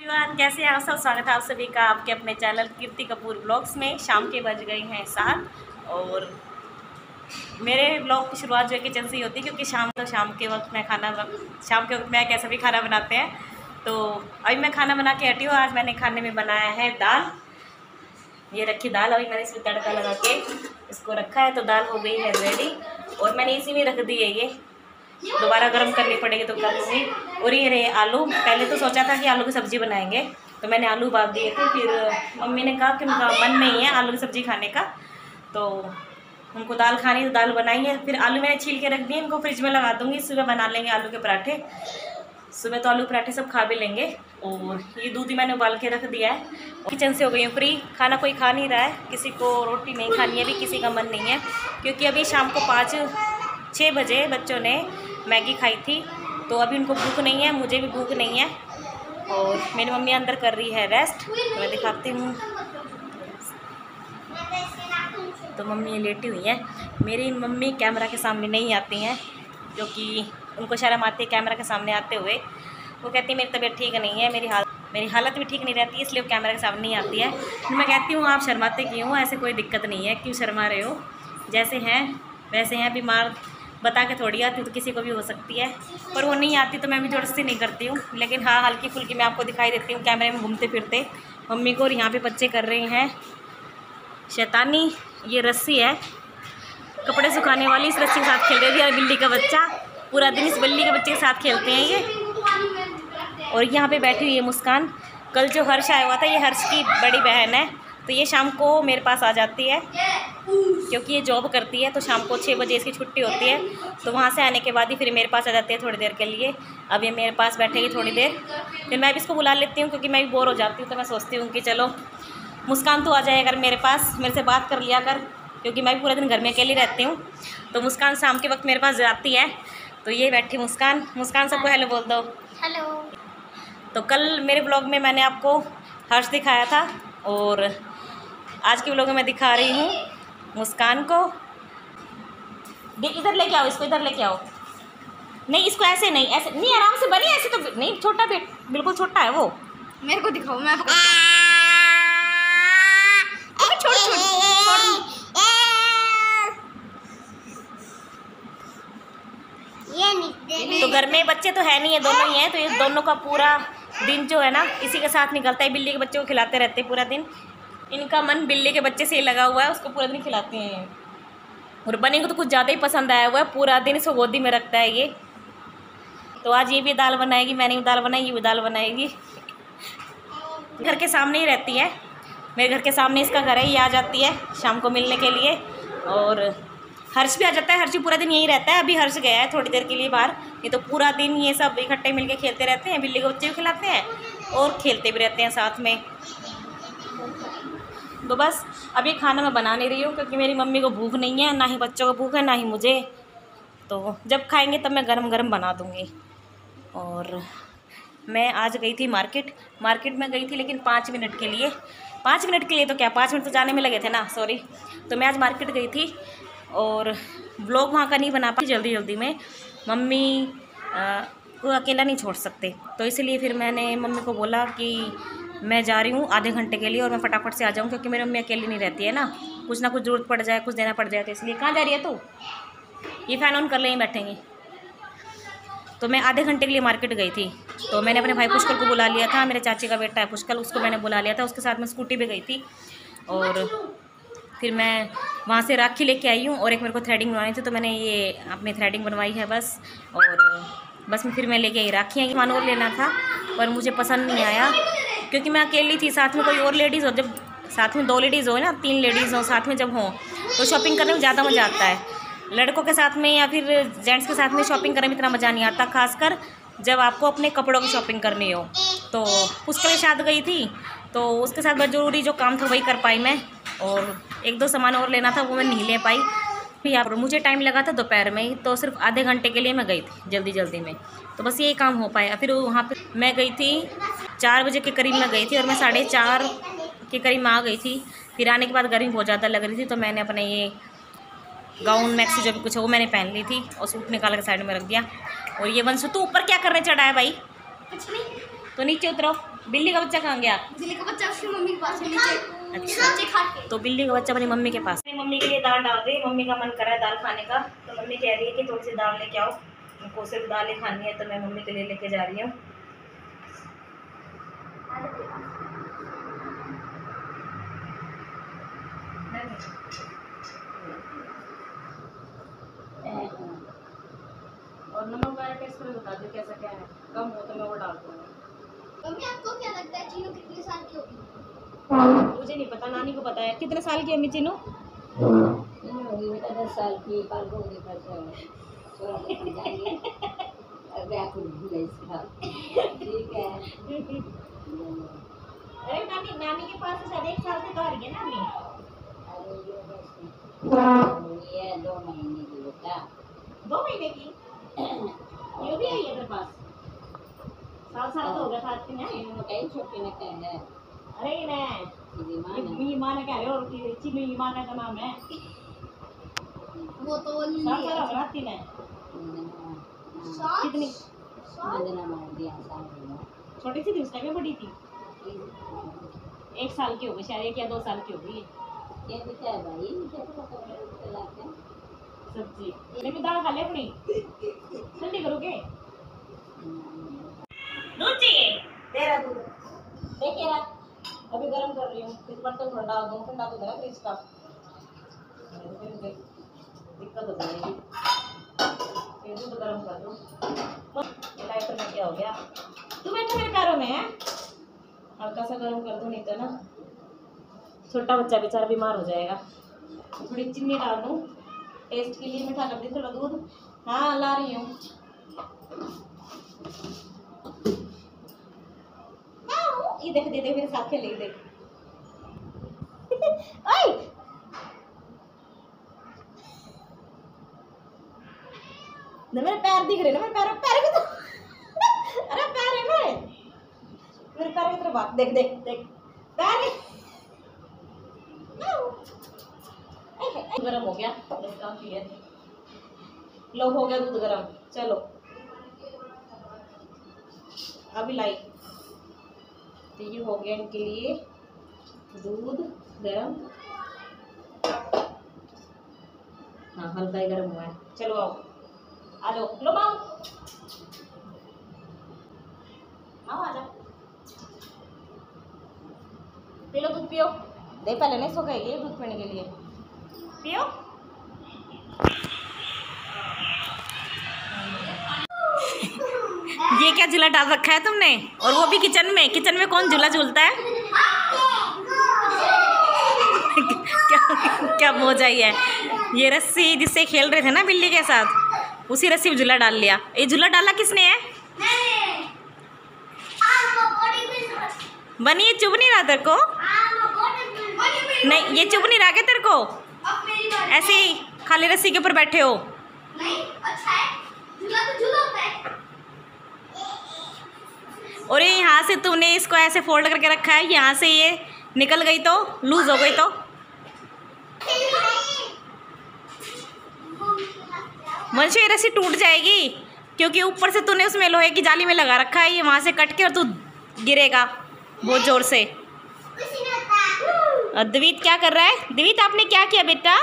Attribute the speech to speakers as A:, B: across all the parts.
A: Everyone, कैसे हैं आप सब। स्वागत है आप सभी का आपके अपने चैनल कीर्ति कपूर ब्लॉग्स में। शाम के बज गए हैं 7 और मेरे ब्लॉग की शुरुआत जो किचन से ही होती है, क्योंकि शाम के वक्त मैं कैसा भी खाना बनाते हैं। तो अभी मैं खाना बना के हटी हूँ। आज मैंने खाने में बनाया है दाल। ये रखी दाल, अभी मैंने इसमें तड़का लगा के इसको रखा है, तो दाल हो गई है रेडी। और मैंने इसी में रख दी है, ये दोबारा गर्म करनी पड़ेगी तो कर लूँगी। और ये रहे आलू। पहले तो सोचा था कि आलू की सब्ज़ी बनाएंगे, तो मैंने आलू उबाल दिए थे। फिर मम्मी ने कहा कि उनका मन नहीं है आलू की सब्ज़ी खाने का, तो उनको दाल खानी, तो दाल बनाई है। फिर आलू मैंने छील के रख दिए, इनको फ्रिज में लगा दूँगी। सुबह बना लेंगे आलू के पराठे। सुबह तो आलू पराठे सब खा भी लेंगे। और ये दूध ही मैंने उबाल के रख दिया है। किचन से हो गई हूँ फ्री। खाना कोई खा नहीं रहा है, किसी को रोटी नहीं खानी है, अभी किसी का मन नहीं है, क्योंकि अभी शाम को 5-6 बजे बच्चों ने मैगी खाई थी, तो अभी उनको भूख नहीं है, मुझे भी भूख नहीं है। और मेरी मम्मी अंदर कर रही है रेस्ट, तो मैं दिखाती हूँ। तो मम्मी ये लेटी हुई है। मेरी मम्मी कैमरा के सामने नहीं आती हैं, क्योंकि उनको शर्म आती है कैमरा के सामने आते हुए। वो कहती है मेरी तबीयत ठीक नहीं है, मेरी हालत भी ठीक नहीं रहती है, इसलिए वो कैमरा के सामने नहीं आती है। तो मैं कहती हूँ आप शर्माते क्यों हो, ऐसे कोई दिक्कत नहीं है, क्यों शर्मा रहे हो। जैसे हैं वैसे हैं, बीमार बता के थोड़ी आती तो किसी को भी हो सकती है, पर वो नहीं आती तो मैं भी ज़बरदस्ती नहीं करती हूँ। लेकिन हाँ, हल्की फुल्की मैं आपको दिखाई देती हूँ कैमरे में घूमते फिरते मम्मी को। और यहाँ पे बच्चे कर रहे हैं शैतानी। ये रस्सी है कपड़े सुखाने वाली, इस रस्सी के साथ खेल रही थी। और बिल्ली का बच्चा पूरा दिन इस बिल्ली के बच्चे के साथ खेलते हैं ये। और यहाँ पे बैठी हुई है मुस्कान। कल जो हर्ष आया हुआ था, ये हर्ष की बड़ी बहन है, तो ये शाम को मेरे पास आ जाती है, क्योंकि ये जॉब करती है। तो शाम को 6 बजे इसकी छुट्टी होती है, तो वहाँ से आने के बाद ही फिर मेरे पास आ जाती है थोड़ी देर के लिए। अब ये मेरे पास बैठेगी थोड़ी देर, फिर मैं भी इसको बुला लेती हूँ, क्योंकि मैं भी बोर हो जाती हूँ। तो मैं सोचती हूँ कि चलो मुस्कान तो आ जाए अगर मेरे पास, मेरे से बात कर लिया कर, क्योंकि मैं भी पूरा दिन घर में अकेली रहती हूँ। तो मुस्कान शाम के वक्त मेरे पास जाती है। तो ये बैठी मुस्कान। मुस्कान सबको हेलो बोल दो।
B: हेलो।
A: तो कल मेरे ब्लॉग में मैंने आपको हर्ष दिखाया था, और आज के ब्लॉग में मैं दिखा रही हूँ मुस्कान को। इधर लेके आओ, इसको इधर लेके आओ। नहीं, इसको ऐसे नहीं, ऐसे नहीं, आराम से बनी, ऐसे तो नहीं। छोटा बिल्कुल छोटा है वो।
B: मेरे को दिखाओ, मैं आपको छोड़।
A: तो घर में बच्चे तो है नहीं है, दोनों ही हैं। तो ये दोनों का पूरा दिन जो है ना इसी के साथ निकलता है। बिल्ली के बच्चे को खिलाते रहते हैं पूरा दिन। इनका मन बिल्ली के बच्चे से ही लगा हुआ है, उसको पूरा दिन खिलाते हैं। और बनी को तो कुछ ज़्यादा ही पसंद आया हुआ है, पूरा दिन इसको गोदी में रखता है ये। तो आज ये भी दाल बनाएगी, मैंने भी दाल बनाई, ये भी दाल बनाएगी। घर के सामने ही रहती है, मेरे घर के सामने इसका घर है। ये आ जाती है शाम को मिलने के लिए। और हर्ष भी आ जाता है, हर्ष भी पूरा दिन यहीं रहता है। अभी हर्ष गया है थोड़ी देर के लिए बाहर, नहीं तो पूरा दिन ये सब इकट्ठे मिलके खेलते रहते हैं। बिल्ली के बच्चे भी खिलाते हैं और खेलते भी रहते हैं साथ में। तो बस अभी खाना मैं बना नहीं रही हूँ, क्योंकि मेरी मम्मी को भूख नहीं है, ना ही बच्चों को भूख है, ना ही मुझे। तो जब खाएंगे तब मैं गरम गरम बना दूँगी। और मैं आज गई थी मार्केट में गई थी, लेकिन 5 मिनट के लिए। 5 मिनट के लिए तो क्या, 5 मिनट तो जाने में लगे थे ना, सॉरी। तो मैं आज मार्केट गई थी और व्लॉग वहाँ का नहीं बना पाई जल्दी में। मम्मी को अकेला नहीं छोड़ सकते, तो इसलिए फिर मैंने मम्मी को बोला कि मैं जा रही हूँ आधे घंटे के लिए, और मैं फटाफट से आ जाऊँ, क्योंकि मेरी मम्मी अकेली नहीं रहती है ना, कुछ ना कुछ ज़रूरत पड़ जाए, कुछ देना पड़ जाए। तो इसलिए कहाँ जा रही है तू? ये फ़ैन ऑन कर ले, यहीं बैठेंगे। तो मैं आधे घंटे के लिए मार्केट गई थी। तो मैंने अपने भाई पुष्कर को बुला लिया था, मेरे चाची का बेटा है पुष्कर, उसको मैंने बुला लिया था। उसके साथ मैं स्कूटी पे गई थी। और फिर मैं वहाँ से राखी लेके आई हूँ, और एक मेरे को थ्रेडिंग बनवानी थी, तो मैंने ये अपनी थ्रेडिंग बनवाई है बस। और बस फिर मैं लेके आई राखी। सामान और लेना था, पर मुझे पसंद नहीं आया, क्योंकि मैं अकेली थी। साथ में कोई और लेडीज़ हो, जब साथ में 2 लेडीज़ हो ना, 3 लेडीज़ हो साथ में जब हों, तो शॉपिंग करने में ज़्यादा मज़ा आता है। लड़कों के साथ में या फिर जेंट्स के साथ में शॉपिंग करने में इतना मज़ा नहीं आता, खासकर जब आपको अपने कपड़ों की शॉपिंग करनी हो। तो उसके लिए शादी गई थी, तो उसके साथ बस ज़रूरी जो काम था वही कर पाई मैं। और 1-2 सामान और लेना था, वो मैं नहीं ले पाई। फिर यहाँ पर मुझे टाइम लगा था दोपहर में ही, तो सिर्फ आधे घंटे के लिए मैं गई थी जल्दी में। तो बस यही काम हो पाया। फिर वहाँ पे मैं गई थी 4 बजे के करीब में गई थी, और मैं 4:30 के करीब में आ गई थी। फिर आने के बाद गर्मी बहुत ज़्यादा लग रही थी, तो मैंने अपने ये गाउन मैक्सी जो भी कुछ है वो मैंने पहन ली थी, और सूट निकाल के साइड में रख दिया। और ये वंशु, तू ऊपर क्या करने चढ़ा है भाई?
B: कुछ नहीं।
A: तो नीचे उतरो। बिल्ली का बच्चा कहाँ गया?
B: बिल्ली का बच्चा उसकी मम्मी के पास है नीचे।
A: अच्छा,
B: नीचे खा के।
A: तो बिल्ली का बच्चा अपनी मम्मी के पास। मम्मी के लिए दाल डाल रही, मम्मी का मन कर रहा है दाल खाने का, तो मम्मी कह रही है कि थोड़ी सी दाल लेके आओ, उनको सिर्फ दाल ही खानी है, तो मैं मम्मी के लिए लेके जा रही हूँ। और नमक का टेस्ट में बता दो कैसा क्या है, कम हो तो मैं वो डाल दूँगी।
B: मम्मी आपको क्या लगता है चीनू कितने साल की होगी?
A: मुझे नहीं पता, नानी को पता है। कितने साल की है अम्मी चीनू?
C: होगी बेटा 10 साल की कल को होगी परसों जाएंगे ठीक है।
A: अरे नानी के पास शायद 1 साल से तो आ रही है नानी।
C: ये 2 महीने की बेटा।
A: 2 महीने की ये भी आई है तेरे पास? साल तो हो गया साथ में।
C: कहीं छोटी न कह है।
A: अरे ये माँ ने कह रहे हो कि चीनू ये माँ का नाम है।
B: वो तो
A: साल हो गया तीन है। कितनी छोटी सी थी उस टाइम में, बड़ी थी 1 साल की हो गई शायद, 1 या 2 साल की हो गई।
C: ये बेटा है भाई
A: सब्जी लेकिन दाल खा ले अपनी, ठंडी करोगे? दूध चाहिए? तेरा दूध देखिए ना, अभी गर्म कर रही हूँ, फिर बर्तन थोड़ा डाल दूँ, ठंडा दूध है फ्रिज का, दिक्कत हो जाएगी। फिर दूध गर्म कर दूँ। लाइटर में क्या हो गया? तू बैठे मेरे पैरों में है, हल्का सा गर्म कर दूँ, नहीं तो ना छोटा बच्चा बेचारा बीमार हो जाएगा। थोड़ी चीनी डाल दूँ टेस्ट के लिए, मीठा कर दी थोड़ा दूध। हाँ ला रही हूँ। ये देख दे मेरे साथ खेलेगी, देख आई ना, मेरे पैर दिख रहे ना, मेरे पैर की तो अरे पैर है मेरे पैर की तरफ बात, देख देख देख पैर गरम हो गया, काफी है। लो हो गया दूध गरम, चलो अभी लाई, तो ये हो गया इनके लिए दूध गरम। हाँ हल्का ही गरम हुआ है, चलो आओ आ जाओ, लो माओ माओ आ जाओ, पी लो दूध, पियो। दे पहले नहीं सो गए दूध पीने के लिए, पियो। ये क्या झूला डाल रखा है तुमने, और वो भी किचन में? किचन में कौन झूला झूलता है? क्या मौज आई है। ये रस्सी जिससे खेल रहे थे ना बिल्ली के साथ, उसी रस्सी में झूला डाल लिया। ये झूला डाला किसने है? बनी ये चुभ नहीं रहा तेरे को? नहीं ये चुभ नहीं रहा क्या तेरे को? ऐसे ही खाली रस्सी के ऊपर बैठे हो?
B: नहीं अच्छा है, झूला तो झूला होता है।
A: और ये यहाँ से तुमने इसको ऐसे फोल्ड करके रखा है, यहाँ से ये निकल गई तो, लूज हो गई तो? मनशु ये रस्सी टूट जाएगी, क्योंकि ऊपर से तूने उसमें लोहे की जाली में लगा रखा है, ये वहाँ से कट के और तू गिरेगा बहुत जोर से। और द्वित क्या कर रहा है? द्वित आपने क्या किया बेटा?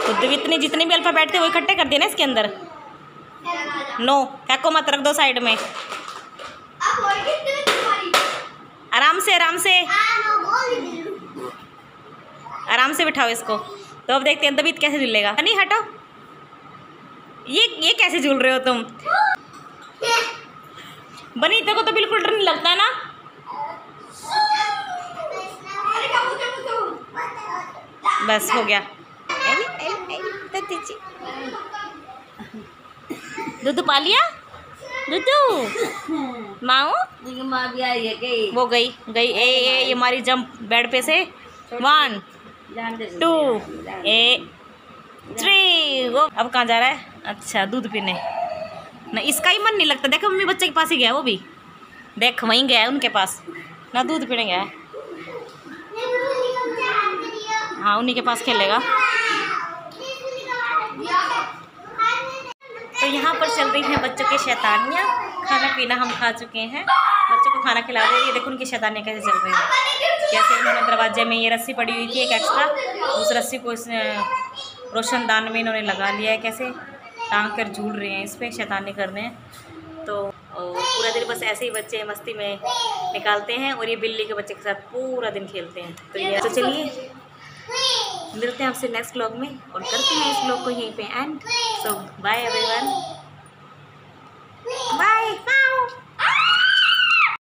A: तो द्वित ने जितने भी अल्फाबेट थे वो इकट्ठे कर दिए ना इसके अंदर। नो फेंको मत, रख दो साइड में। आराम से आराम से आराम से बिठाओ इसको। तो अब देखते हैं द्वित कैसे झूलेगा। नहीं हटो, ये कैसे झूल रहे हो तुम? बनी तेरे को तो बिल्कुल डर नहीं लगता ना? बस हो गया। दूध पा लिया? दूध माओ
C: माँ भी आई है गई,
A: वो गई ये हमारी जंप बेड पे से 1 2 3 वो अब कहाँ जा रहा है? अच्छा दूध पीने ना, इसका ही मन नहीं लगता। देखो मम्मी बच्चे के पास ही गया, वो भी देख वहीं गया है उनके पास ना, दूध पीने गया है। हाँ उन्हीं के पास खेलेगा। तो यहाँ पर चल रही हैं बच्चों की शैतानियाँ। खाना पीना हम खा चुके हैं, बच्चों को खाना खिला रहे हैं। ये देखो उनकी शैतानी कैसे चल रही है। जैसे उन्होंने दरवाजे में ये रस्सी पड़ी हुई थी एक एक्स्ट्रा, उस रस्सी को इस रोशनदान में इन्होंने लगा लिया है, कैसे टांग कर झूल रहे हैं, इस पर शैतानी कर रहे हैं। तो पूरा दिन बस ऐसे ही बच्चे मस्ती में निकालते हैं और ये बिल्ली के बच्चे के साथ पूरा दिन खेलते हैं। तो ये तो चलिए मिलते हैं आपसे नेक्स्ट व्लॉग में और करते हैं इस व्लॉग को यहीं पे एंड। So bye everyone.